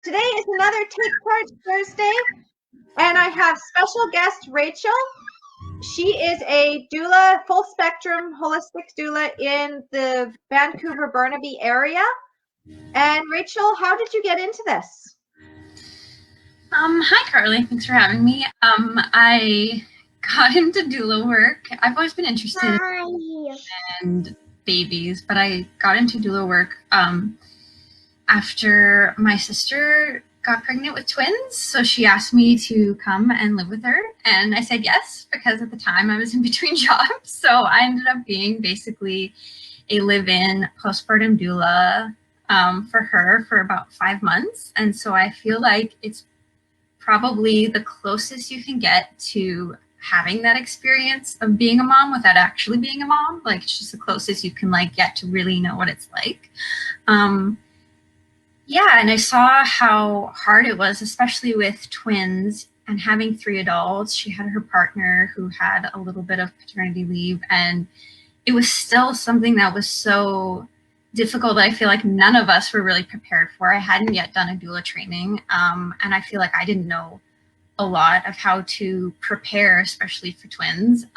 Today is another Take Charge Thursday, and I have special guest Rachel. She is a doula, full spectrum holistic doula in the Vancouver Burnaby area. And Rachel, how did you get into this? Hi Carly, thanks for having me. I got into doula work. I've always been interested in babies, but I got into doula work after my sister got pregnant with twins. So she asked me to come and live with her, and I said yes because at the time I was in between jobs. So I ended up being basically a live-in postpartum doula for her for about 5 months, and so I feel like it's probably the closest you can get to having that experience of being a mom without actually being a mom. Like, it's just the closest you can get to really know what it's like. Yeah, and I saw how hard it was, especially with twins and having 3 adults. She had her partner who had a little bit of paternity leave, and it was still something that was so difficult that I feel like none of us were really prepared for. I hadn't yet done a doula training, and I feel like I didn't know a lot of how to prepare, especially for twins.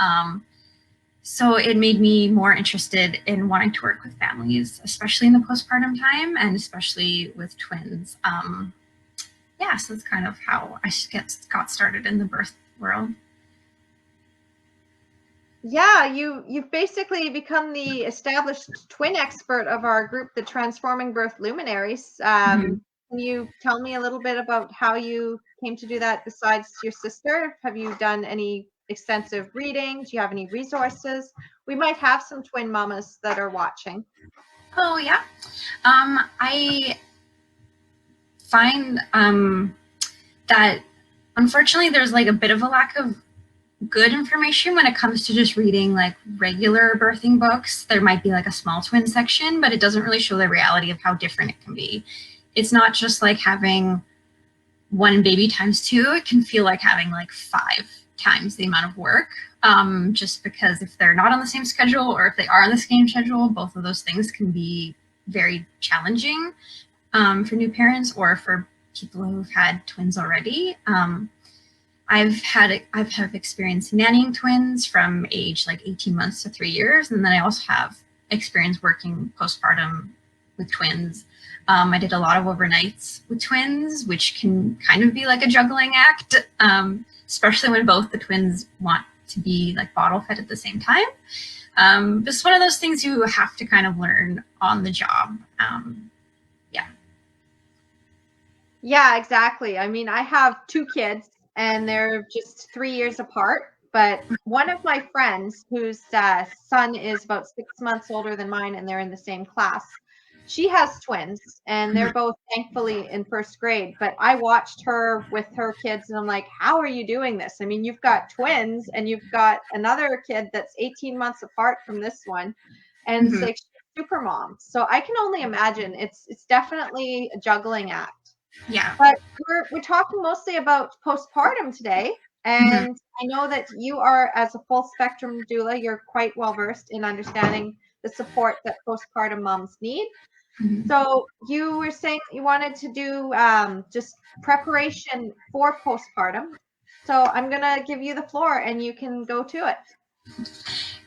So it made me more interested in wanting to work with families, especially in the postpartum time and especially with twins. Yeah, so that's kind of how I got started in the birth world. Yeah, you've basically become the established twin expert of our group, the Transforming Birth Luminaries. Can you tell me a little bit about how you came to do that besides your sister? Have you done any extensive reading? Do you have any resources? We might have some twin mamas that are watching. Oh, yeah. I find that unfortunately there's a bit of a lack of good information when it comes to just reading regular birthing books. There might be a small twin section, but it doesn't really show the reality of how different it can be. It's not just like having one baby times 2. It can feel like having 5 times the amount of work, just because if they're not on the same schedule or if they are on the same schedule, both of those things can be very challenging for new parents or for people who've had twins already. I've had experience nannying twins from age 18 months to 3 years, and then I also have experience working postpartum with twins. I did a lot of overnights with twins, which can kind of be like a juggling act, especially when both the twins want to be bottle fed at the same time. Just one of those things you have to kind of learn on the job. Yeah. Yeah, exactly. I mean, I have 2 kids and they're just 3 years apart. But one of my friends whose son is about 6 months older than mine and they're in the same class, she has twins and they're both thankfully in first grade. But I watched her with her kids and I'm like, how are you doing this? I mean, you've got twins and you've got another kid that's 18 months apart from this one. And it's like super mom. So I can only imagine it's definitely a juggling act. Yeah. But we're talking mostly about postpartum today. And I know that you are, as a full spectrum doula, you're quite well versed in understanding the support that postpartum moms need. So you were saying you wanted to do just preparation for postpartum. So I'm going to give you the floor and you can go to it.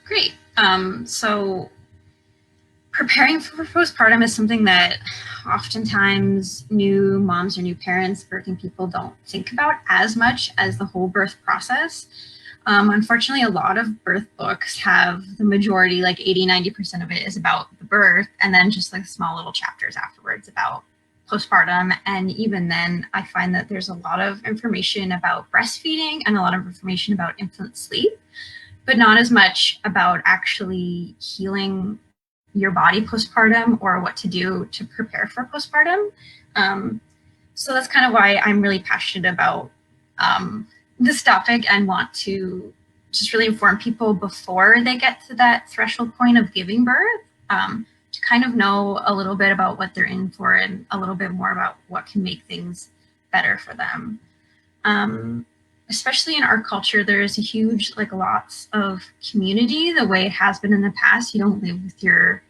Great. So preparing for postpartum is something that oftentimes new moms or new parents, birthing people, don't think about as much as the whole birth process. Unfortunately, a lot of birth books have the majority, 80-90% of it is about the birth, and then just small little chapters afterwards about postpartum. And even then, I find that there's a lot of information about breastfeeding and a lot of information about infant sleep, but not as much about actually healing your body postpartum or what to do to prepare for postpartum. So that's kind of why I'm really passionate about this topic and want to just really inform people before they get to that threshold point of giving birth, to kind of know a little bit about what they're in for and a little bit more about what can make things better for them. Especially in our culture, there's a huge, lots of community the way it has been in the past. You don't live with your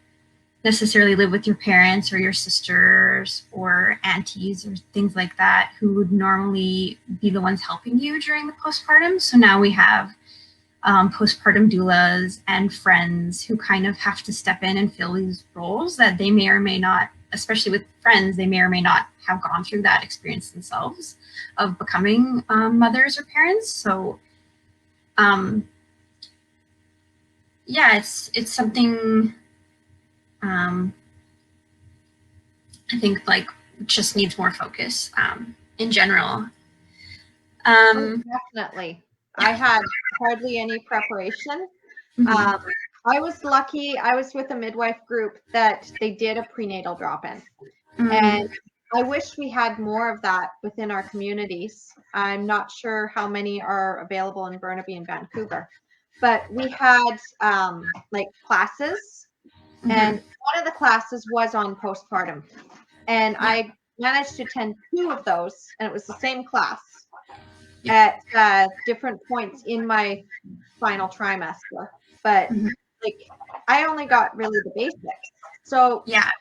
necessarily live with your parents or your sisters or aunties or things like that who would normally be the ones helping you during the postpartum. So now we have postpartum doulas and friends who kind of have to step in and fill these roles that they may or may not, especially with friends, they may or may not have gone through that experience themselves of becoming mothers or parents. So yeah, it's something I think like just needs more focus in general. Definitely. I had hardly any preparation. Mm-hmm. I was lucky. I was with a midwife group that they did a prenatal drop-in. Mm-hmm. And I wish we had more of that within our communities. I'm not sure how many are available in Burnaby and Vancouver, but we had like classes, Mm-hmm. and one of the classes was on postpartum. And I managed to attend 2 of those, and it was the same class at different points in my final trimester. But like, I only got really the basics. So Yeah.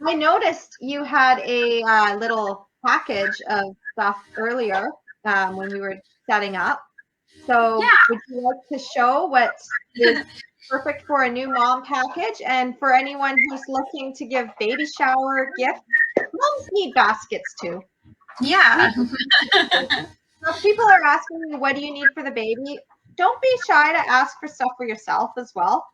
I noticed you had a little package of stuff earlier when we were setting up. So would you like to show what is perfect for a new mom package, and for anyone who's looking to give baby shower gifts? Moms need baskets too. Yeah. If people are asking you, what do you need for the baby? Don't be shy to ask for stuff for yourself as well.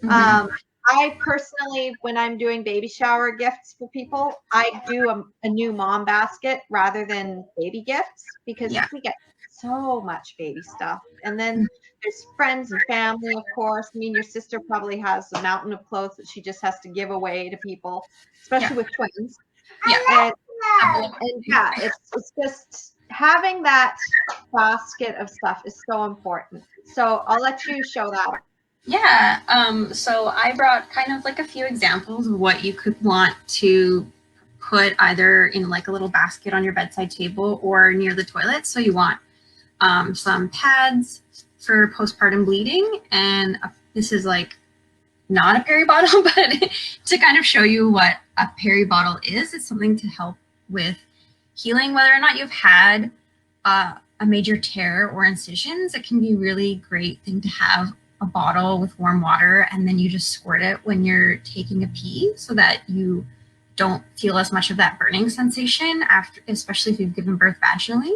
Mm-hmm. I personally, when I'm doing baby shower gifts for people, I do a new mom basket rather than baby gifts, because we get so much baby stuff. And then there's friends and family, of course. I mean, your sister probably has a mountain of clothes that she just has to give away to people, especially with twins. And yeah, it's just having that basket of stuff is so important. So I'll let you show that. Yeah. So I brought kind of like a few examples of what you could want to put either in like a little basket on your bedside table or near the toilet. So you want some pads for postpartum bleeding, and this is like not a peri bottle, but to kind of show you what a peri bottle is, it's something to help with healing, whether or not you've had a major tear or incisions. It can be a really great thing to have a bottle with warm water, and then you just squirt it when you're taking a pee so that you don't feel as much of that burning sensation after, especially if you've given birth vaginally.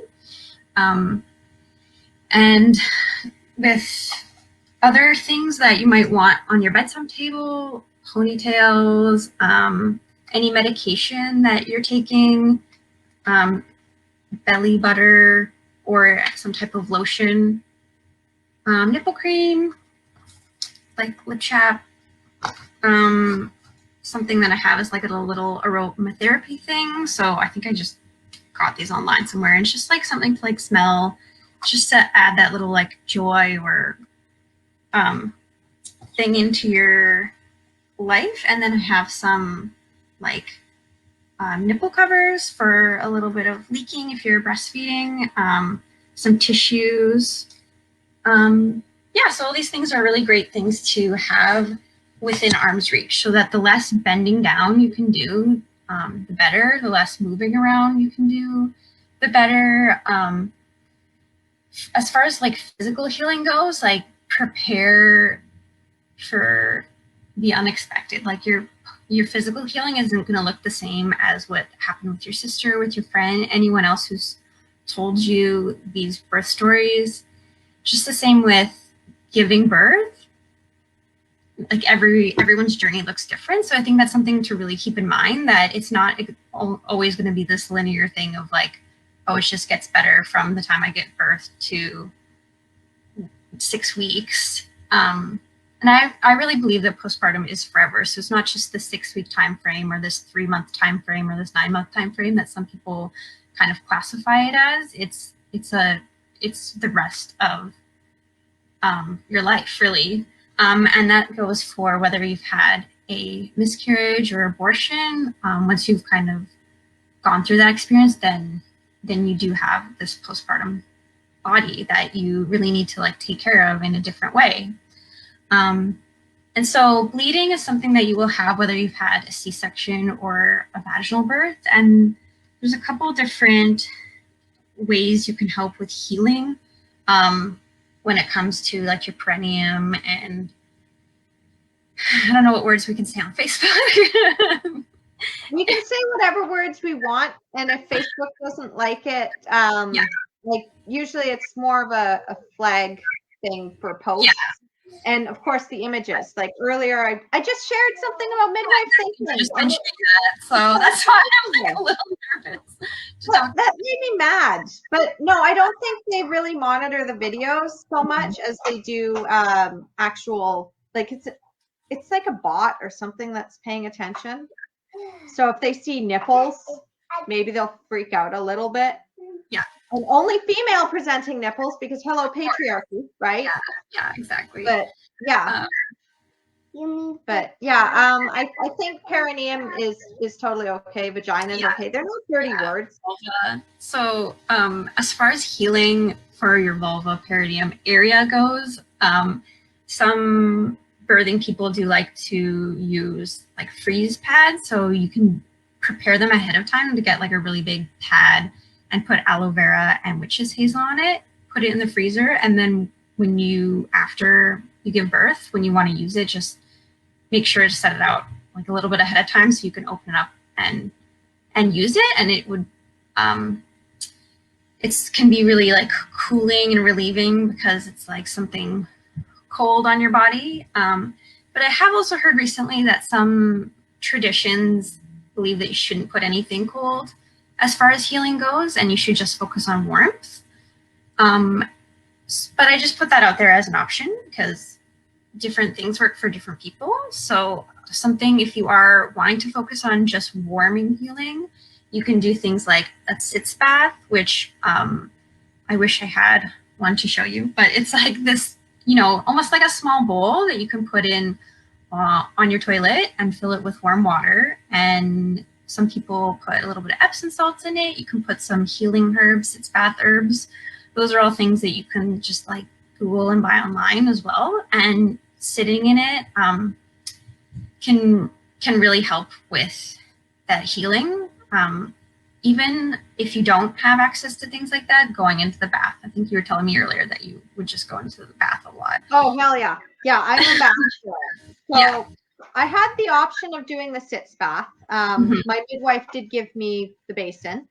And with other things that you might want on your bedside table, ponytails, any medication that you're taking, belly butter or some type of lotion, nipple cream, like lip chap. Something that I have is like a little aromatherapy thing. So I think I just got these online somewhere, and it's just like something to like smell, just to add that little like joy or thing into your life. And then I have some like nipple covers for a little bit of leaking if you're breastfeeding, some tissues. Yeah, so all these things are really great things to have within arm's reach, so that the less bending down you can do, the better. The less moving around you can do, the better. As far as like physical healing goes, like prepare for the unexpected. Like your physical healing isn't going to look the same as what happened with your sister, with your friend, anyone else who's told you these birth stories. Just the same with giving birth. Like everyone's journey looks different. So I think that's something to really keep in mind, that it's not always going to be this linear thing of like, oh, it just gets better from the time I give birth to 6 weeks. And I really believe that postpartum is forever. So it's not just the 6-week time frame or this 3-month time frame or this 9-month time frame that some people kind of classify it as. It's the rest of your life, really. And that goes for whether you've had a miscarriage or abortion. Once you've kind of gone through that experience, then you do have this postpartum body that you really need to like take care of in a different way. And so bleeding is something that you will have whether you've had a C-section or a vaginal birth. And there's a couple different ways you can help with healing when it comes to like your perineum, and I don't know what words we can say on Facebook. We can say whatever words we want, and if Facebook doesn't like it, like usually it's more of a flag thing for posts. Yeah. And of course the images. Like earlier, I just shared something about midwife thinking. Just mentioning that, so that's why I'm like a little nervous. Well, that made me mad. But no, I don't think they really monitor the videos so much as they do actual, like it's like a bot or something that's paying attention. So if they see nipples, maybe they'll freak out a little bit. Yeah. And only female presenting nipples because hello patriarchy, right? Yeah, exactly. But yeah. I think perineum is totally okay. Vagina is okay. They're not dirty words. So as far as healing for your vulva perineum area goes, some birthing people do like to use like freeze pads, so you can prepare them ahead of time to get like a really big pad and put aloe vera and witch's hazel on it, put it in the freezer, and then when after you give birth, when you want to use it, just make sure to set it out like a little bit ahead of time so you can open it up and use it. And it would it can be really like cooling and relieving because it's like something cold on your body. But I have also heard recently that some traditions believe that you shouldn't put anything cold as far as healing goes, and you should just focus on warmth. But I just put that out there as an option because different things work for different people. So something, if you are wanting to focus on just warming healing, you can do things like a sitz bath, which I wish I had one to show you, but it's like this, almost like a small bowl that you can put in on your toilet and fill it with warm water. And some people put a little bit of Epsom salts in it. You can put some healing herbs, sitz bath herbs. Those are all things that you can just like Google and buy online as well. And sitting in it can really help with that healing. Even if you don't have access to things like that, going into the bath. I think you were telling me earlier that you would just go into the bath a lot. Oh, hell yeah. Yeah, I'm a bath. So I had the option of doing the sitz bath. My midwife did give me the basin.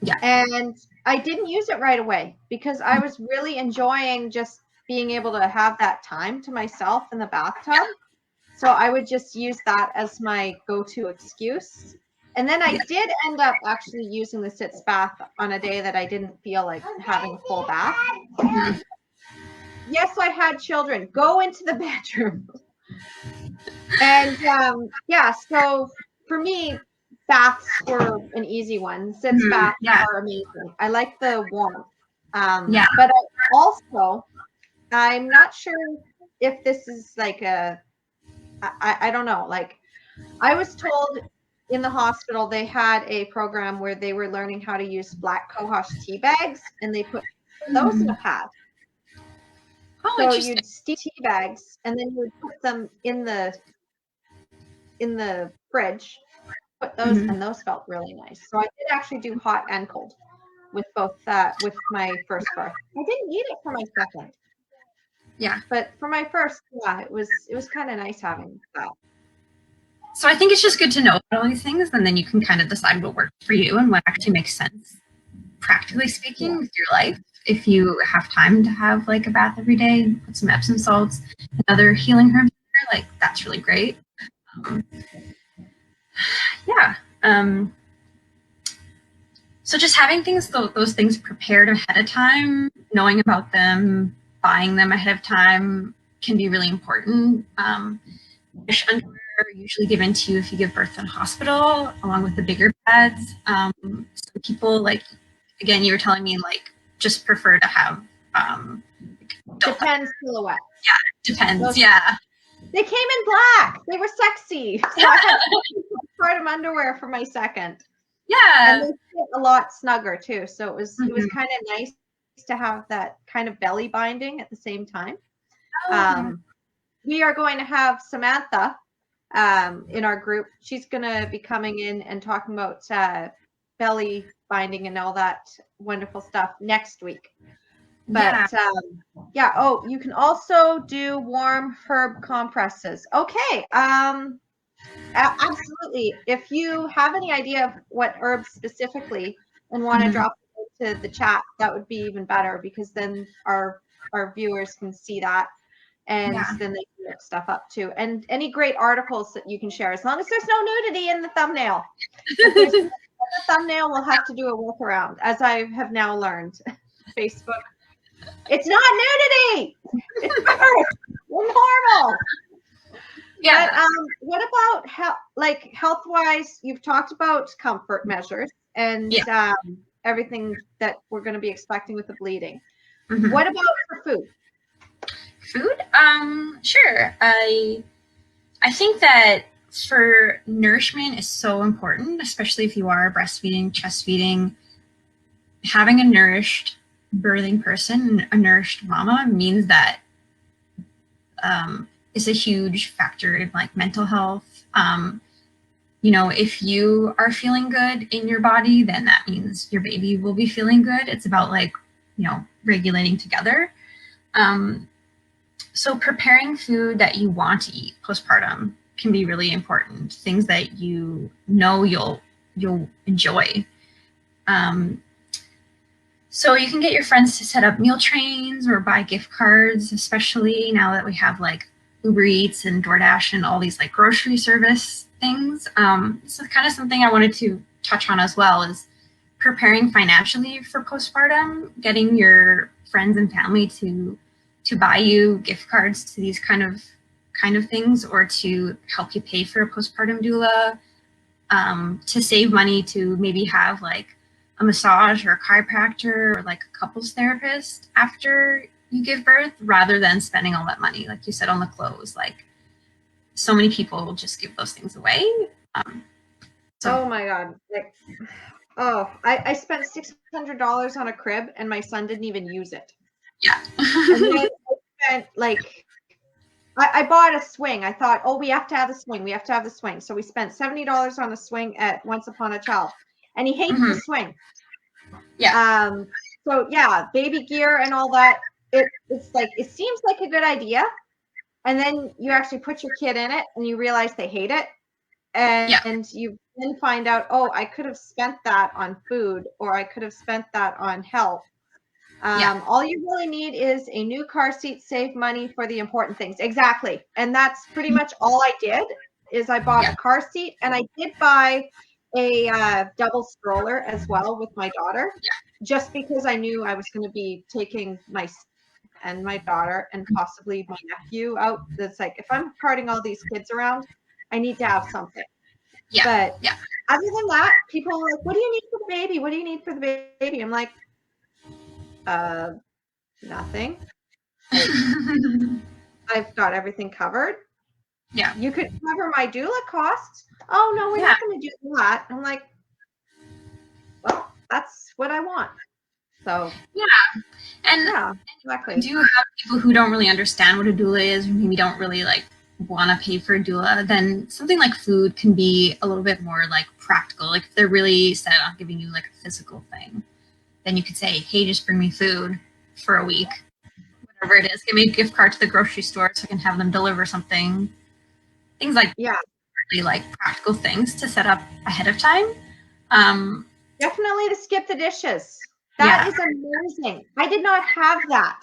Yeah. And I didn't use it right away because I was really enjoying just being able to have that time to myself in the bathtub. Yeah. So I would just use that as my go-to excuse. And then I did end up actually using the sitz bath on a day that I didn't feel like having a full bath. Yes, I had children. Go into the bedroom. And so for me, baths were an easy one. Sitz baths are amazing. I like the warmth. But I'm not sure if this is like I don't know. Like I was told in the hospital, they had a program where they were learning how to use black cohosh tea bags, and they put those in a pad. Oh, so you'd steam tea bags, and then you would put them in the fridge. Put those, and those felt really nice. So I did actually do hot and cold with both with my first birth. I didn't need it for my second. Yeah, but for my first, it was kind of nice having that. So I think it's just good to know all these things, and then you can kind of decide what works for you and what actually makes sense, practically speaking, with your life. If you have time to have like a bath every day, put some Epsom salts and other healing herbs in there, like that's really great. So just having those things prepared ahead of time, knowing about them, buying them ahead of time can be really important. Underwear are usually given to you if you give birth in a hospital, along with the bigger pads. Some people, like, again, you were telling me, like, just prefer to have depends silhouette. Yeah, depends. Those, yeah. They came in black. They were sexy. So I had postpartum underwear for my second. Yeah. And they fit a lot snugger too. So it was kind of nice to have that kind of belly binding at the same time. we are going to have Samantha in our group. She's going to be coming in and talking about belly binding and all that wonderful stuff next week. But yeah. Oh, you can also do warm herb compresses. Okay. Absolutely. If you have any idea of what herbs specifically and want to drop it into the chat, that would be even better, because then our viewers can see that, and then they can look stuff up too. And any great articles that you can share, as long as there's no nudity in the thumbnail. If there's nudity in the thumbnail, we'll have to do a workaround, as I have now learned. Facebook, it's not nudity. It's birth. We're normal. Yeah. But what about health-wise? You've talked about comfort measures and everything that we're going to be expecting with the bleeding. What about for food? Food? Sure. I think that for nourishment is so important, especially if you are breastfeeding, chest feeding. Having a nourished birthing person, a nourished mama, means that is a huge factor in like mental health. If you are feeling good in your body, then that means your baby will be feeling good. It's about regulating together. So preparing food that you want to eat postpartum can be really important. Things that you'll enjoy. So you can get your friends to set up meal trains or buy gift cards, especially now that we have like Uber Eats and DoorDash and all these like grocery service things. So kind of something I wanted to touch on as well is preparing financially for postpartum, getting your friends and family to buy you gift cards to these kind of things, or to help you pay for a postpartum doula, to save money to maybe have like a massage or a chiropractor or like a couples therapist after you give birth, rather than spending all that money, like you said, on the clothes. Like so many people will just give those things away. Oh my God. I spent $600 on a crib and my son didn't even use it. Yeah. And then I spent I bought a swing. I thought, we have to have the swing. We have to have the swing. So we spent $70 on a swing at Once Upon a Child, and he hates the swing. Yeah. So yeah, baby gear and all that. It's like, it seems like a good idea, and then you actually put your kid in it and you realize they hate it, and you then find out, I could have spent that on food, or I could have spent that on health. All you really need is a new car seat, save money for the important things. Exactly. And that's pretty much all I did, is I bought a car seat, and I did buy a double stroller as well with my daughter, just because I knew I was going to be taking my daughter and possibly my nephew out. That's like, if I'm carting all these kids around, I need to have something. But other than that, people are like, what do you need for the baby? What do you need for the baby? I'm like, nothing. I've got everything covered. Yeah. You could cover my doula costs. Oh no, we're not going to do that. I'm like, well, that's what I want. So and exactly. Do you have people who don't really understand what a doula is, or maybe don't really like want to pay for a doula? Then something like food can be a little bit more like practical. Like if they're really set on giving you like a physical thing, then you could say, hey, just bring me food for a week, whatever it is. Give me a gift card to the grocery store so I can have them deliver something. Things like really like practical things to set up ahead of time. Definitely to skip the dishes. That is amazing. I did not have that.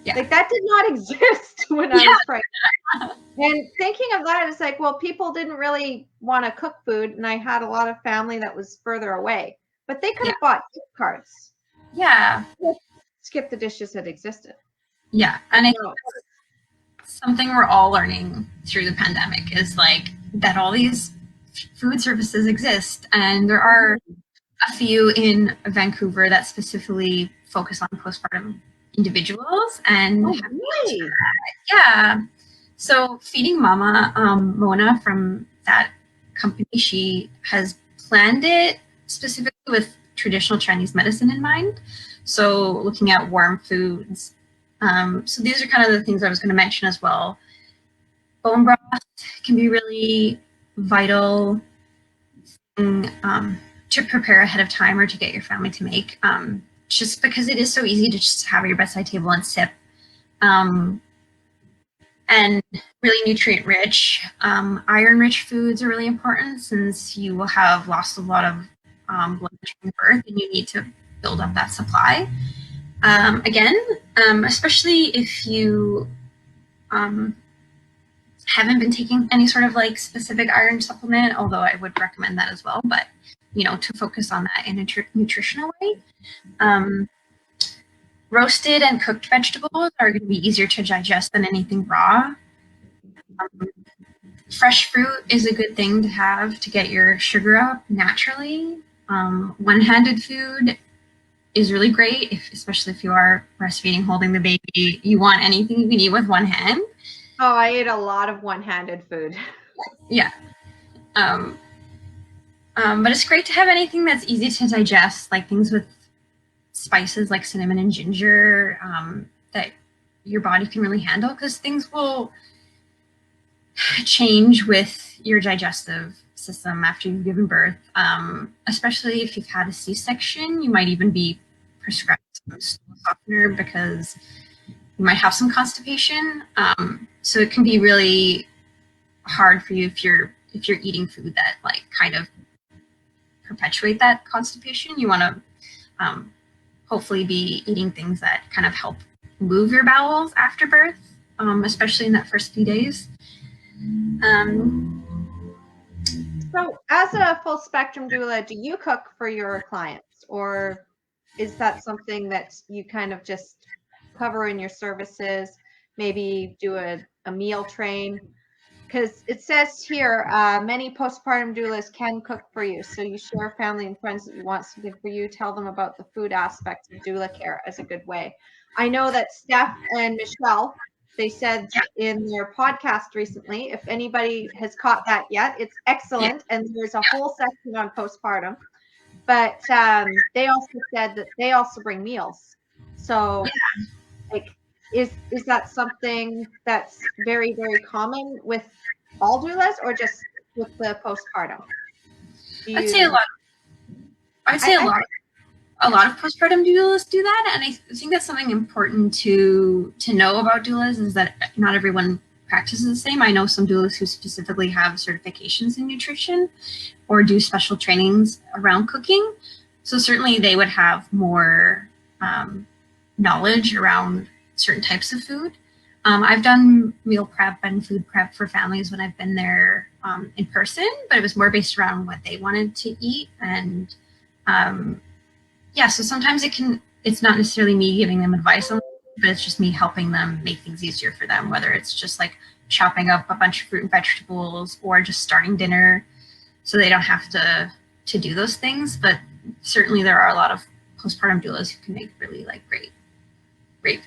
Like that did not exist when I was pregnant. And thinking of that, it's like, well, people didn't really want to cook food, and I had a lot of family that was further away, but they could have bought gift cards. Yeah. Skip the dishes that existed. Yeah. And I think something we're all learning through the pandemic is like that all these food services exist, and there are a few in Vancouver that specifically focus on postpartum individuals. And so Feeding Mama, Mona from that company, she has planned it specifically with traditional Chinese medicine in mind. So looking at warm foods. So these are kind of the things I was going to mention as well. bone broth can be really vital to prepare ahead of time or to get your family to make, just because it is so easy to just have at your bedside table and sip. And really nutrient rich. Iron rich foods are really important since you will have lost a lot of blood during birth and you need to build up that supply. Again, especially if you haven't been taking any sort of like specific iron supplement, although I would recommend that as well, but to focus on that in a nutritional way. Roasted and cooked vegetables are going to be easier to digest than anything raw. Fresh fruit is a good thing to have to get your sugar up naturally. One-handed food is really great, especially if you are breastfeeding, holding the baby. You want anything you can eat with one hand. Oh, I ate a lot of one-handed food. Yeah. But it's great to have anything that's easy to digest, like things with spices like cinnamon and ginger, that your body can really handle, because things will change with your digestive system after you've given birth. Especially if you've had a C-section, you might even be prescribed some stool softener because you might have some constipation. So it can be really hard for you if you're eating food that like kind of perpetuate that constipation. You want to hopefully be eating things that kind of help move your bowels after birth, especially in that first few days. So as a full spectrum doula, do you cook for your clients, or is that something that you kind of just cover in your services, maybe do a meal train? Because it says here, many postpartum doulas can cook for you. So you share family and friends that you want something for you. Tell them about the food aspects of doula care as a good way. I know that Steph and Michelle, they said in their podcast recently, if anybody has caught that yet, it's excellent. And there's a whole section on postpartum. But they also said that they also bring meals. So like, is that something that's very, very common with all doulas or just with the postpartum? I'd say a lot. A lot of postpartum doulas do that, and I think that's something important to know about doulas, is that not everyone practices the same. I know some doulas who specifically have certifications in nutrition or do special trainings around cooking. So certainly they would have more knowledge around certain types of food. I've done meal prep and food prep for families when I've been there in person, but it was more based around what they wanted to eat. And so sometimes it's not necessarily me giving them advice on, but it's just me helping them make things easier for them, whether it's just like chopping up a bunch of fruit and vegetables or just starting dinner so they don't have to do those things. But certainly there are a lot of postpartum doulas who can make really like great.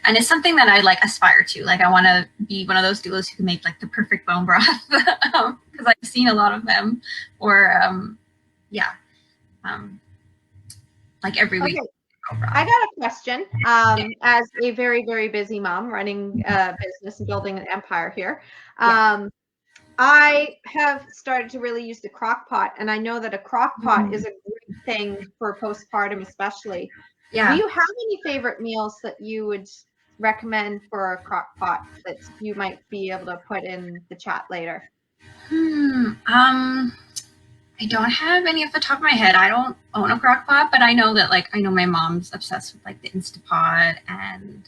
And it's something that I like aspire to. Like I want to be one of those doulas who can make like the perfect bone broth, because I've seen a lot of them, or like every week. I got a question. As a very, very busy mom running a business and building an empire here, I have started to really use the crock pot, and I know that a crock pot is a great thing for postpartum, especially. Yeah. Do you have any favorite meals that you would recommend for a crock pot that you might be able to put in the chat later? I don't have any off the top of my head. I don't own a crock pot, but I know that I know my mom's obsessed with like the Instapot and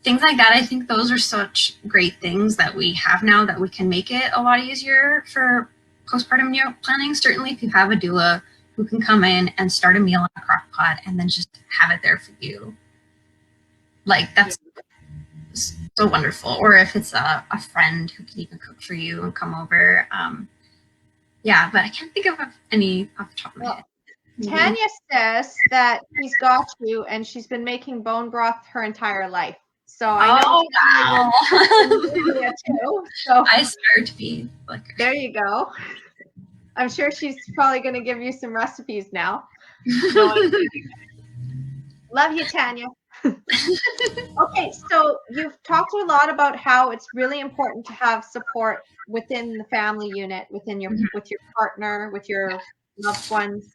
things like that. I think those are such great things that we have now that we can make it a lot easier for postpartum meal planning. Certainly if you have a doula who can come in and start a meal in a crock pot and then just have it there for you. Like that's so wonderful. Or if it's a friend who can even cook for you and come over. But I can't think of any off the top of my head. Tanya says that she's got you and she's been making bone broth her entire life. So I know too. So I aspire to be like her. There you go. I'm sure she's probably going to give you some recipes now. Love you, Tanya. Okay, so you've talked a lot about how it's really important to have support within the family unit, within your Mhm. with your partner, with your loved ones.